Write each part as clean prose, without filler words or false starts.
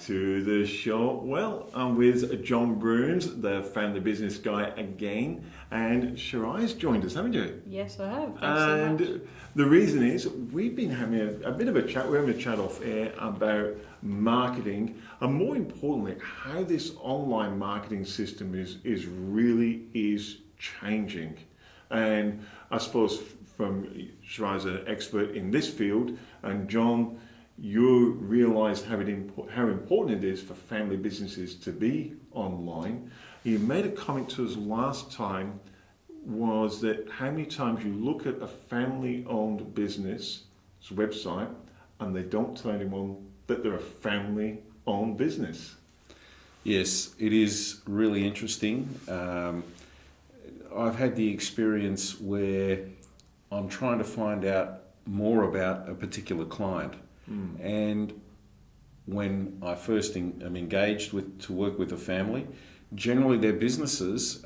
to the show. Well, I'm with John Broons, the family business guy again, and Sarai's joined us, haven't you? Yes, I have. Thanks And so much. the reason is we've been having a bit of a chat. We're having a chat off air about marketing, and more importantly, how this online marketing system is really changing. And I suppose from Sarai's an expert in this field, and John, you realise how important it is for family businesses to be online. You made a comment to us last time, was that how many times you look at a family-owned business website and they don't tell anyone that they're a family-owned business. Yes, it is really interesting. I've had the experience where I'm trying to find out more about a particular client. And when I first am engaged to work with a family, generally their businesses,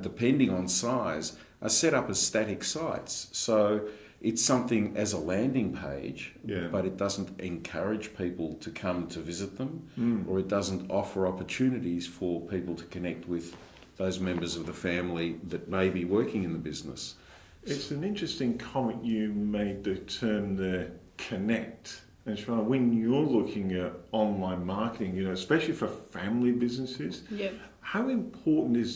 depending on size, are set up as static sites. So it's something as a landing page, but it doesn't encourage people to come to visit them, or it doesn't offer opportunities for people to connect with those members of the family that may be working in the business. It's an interesting comment you made, the term the connect. And Sharon, when you're looking at online marketing, especially for family businesses, how important is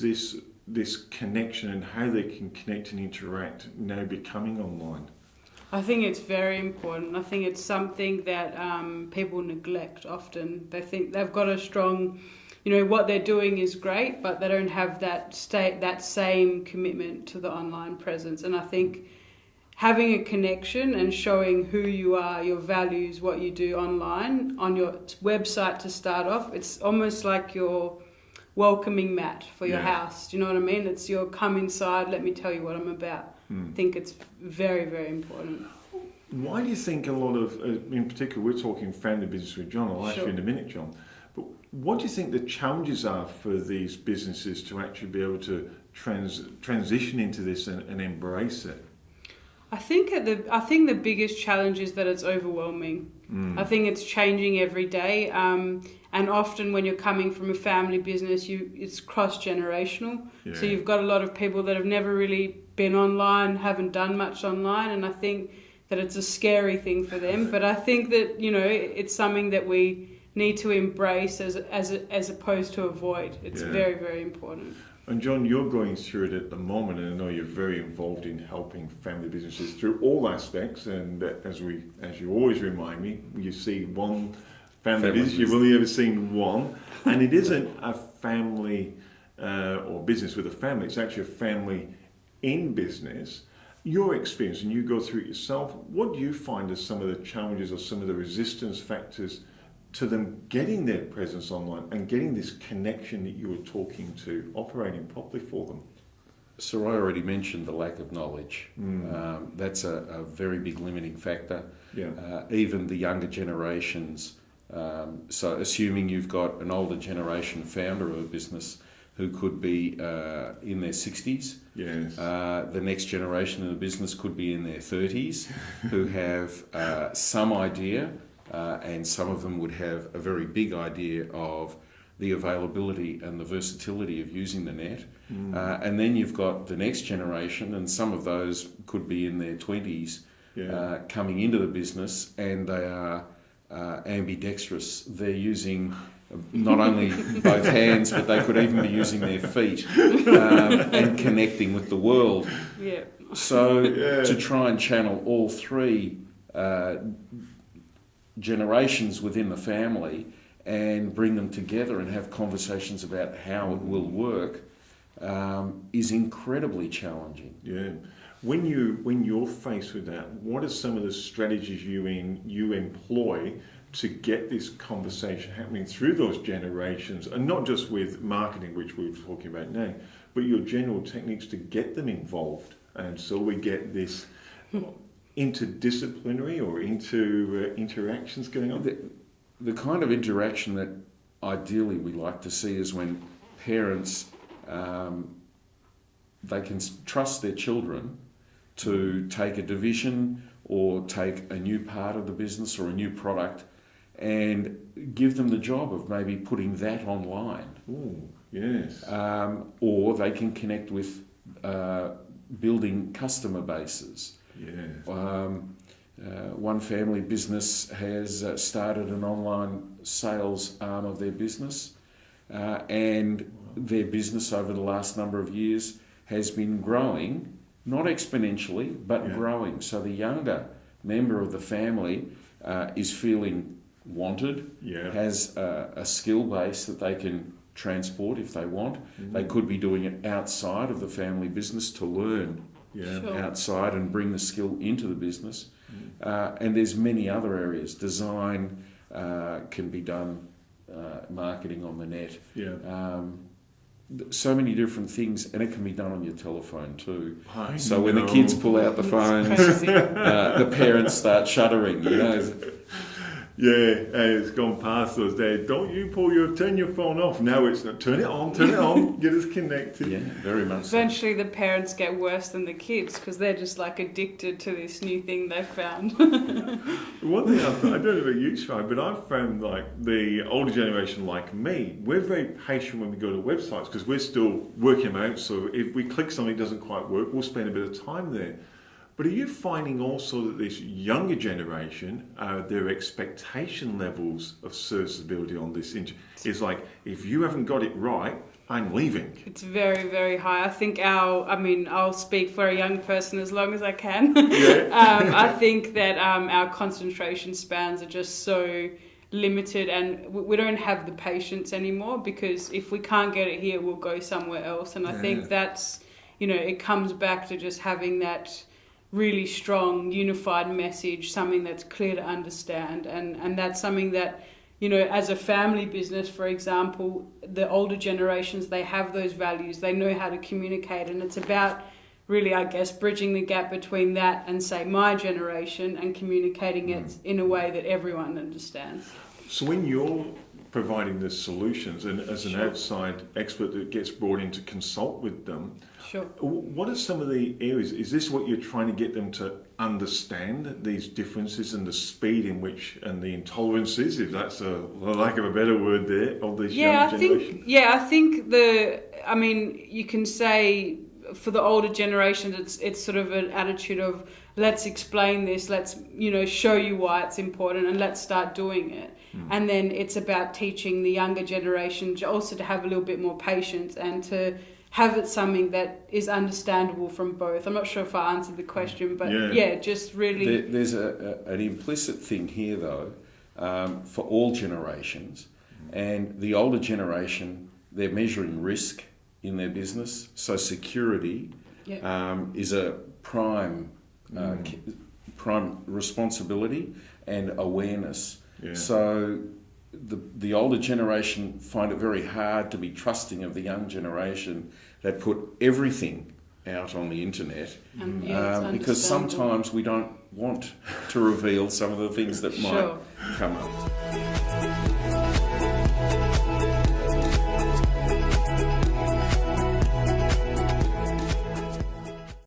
this connection and how they can connect and interact now becoming online? I think it's very important. I think it's something that people neglect often. They think they've got a strong, what they're doing is great, but they don't have that same commitment to the online presence. And I think having a connection and showing who you are, your values, what you do online, on your website to start off, it's almost like your welcoming mat for your house. Do you know what I mean? It's your come inside, let me tell you what I'm about. I think it's very, very important. Why do you think a lot of, in particular, we're talking family business with John, I'll ask you in a minute, John, but what do you think the challenges are for these businesses to actually be able to transition into this and embrace it? I think the biggest challenge is that it's overwhelming. I think it's changing every day, and often when you're coming from a family business, it's cross-generational. So you've got a lot of people that have never really been online, haven't done much online, and I think that it's a scary thing for them. But I think that it's something that we need to embrace as opposed to avoid. It's very, very important. And John, you're going through it at the moment, and I know you're very involved in helping family businesses through all aspects. And as you always remind me, you see one family business, you've only ever seen one, and it isn't a family or business with a family. It's actually a family in business. Your experience, and you go through it yourself. What do you find as some of the challenges or some of the resistance factors to them getting their presence online and getting this connection that you were talking to operating properly for them? So I already mentioned the lack of knowledge. That's a very big limiting factor. Even the younger generations, so assuming you've got an older generation founder of a business who could be in their 60s, the next generation of the business could be in their 30s, who have some idea, and some of them would have a very big idea of the availability and the versatility of using the net. And then you've got the next generation, and some of those could be in their 20s, coming into the business, and they are ambidextrous. They're using not only both hands, but they could even be using their feet and connecting with the world. So to try and channel all three generations within the family and bring them together and have conversations about how it will work is incredibly challenging. When you're faced with that, what are some of the strategies you employ to get this conversation happening through those generations, and not just with marketing, which we're talking about now, but your general techniques to get them involved, and so we get this interdisciplinary or interactions going on? The kind of interaction that ideally we like to see is when parents, they can trust their children to take a division or take a new part of the business or a new product and give them the job of maybe putting that online. Ooh, yes. Or they can connect with building customer bases. Yeah. One family business has started an online sales arm of their business, and their business over the last number of years has been growing, not exponentially, but growing. So the younger member of the family is feeling wanted, has a skill base that they can transport if they want. They could be doing it outside of the family business to learn outside and bring the skill into the business. And there's many other areas. Design can be done, marketing on the net. So many different things, and it can be done on your telephone too. So when the kids pull out the phones, the parents start shuddering, you know. Yeah, it's gone past those days. Don't you turn your phone off. Now it's not. Turn it on, get us connected. Yeah, very much so. Eventually the parents get worse than the kids because they're just like addicted to this new thing they've found. One thing I don't know about you, Shai, but I've found like the older generation like me, we're very patient when we go to websites because we're still working them out. So if we click something that doesn't quite work, we'll spend a bit of time there. But are you finding also that this younger generation, their expectation levels of serviceability on this is like, if you haven't got it right, I'm leaving? It's very, very high. I think I'll speak for a young person as long as I can. I think that our concentration spans are just so limited, and we don't have the patience anymore, because if we can't get it here, we'll go somewhere else. And I think that's, it comes back to just having that really strong, unified message, something that's clear to understand. And that's something that, as a family business, for example, the older generations, they have those values, they know how to communicate, and it's about really, I guess, bridging the gap between that and, say, my generation, and communicating it in a way that everyone understands. So when you're providing the solutions, and as an outside expert that gets brought in to consult with them, what are some of the areas? Is this what you're trying to get them to understand, these differences and the speed in which, and the intolerances, if that's a lack of a better word there, of this young generation? I think you can say for the older generation, it's sort of an attitude of, let's explain this, let's show you why it's important, and let's start doing it. And then it's about teaching the younger generation also to have a little bit more patience and to have it something that is understandable from both. I'm not sure if I answered the question, but just really... There's an implicit thing here, though, for all generations. And the older generation, they're measuring risk in their business. So security is a prime responsibility, and awareness. So the older generation find it very hard to be trusting of the young generation that put everything out on the internet, because sometimes we don't want to reveal some of the things that might come up.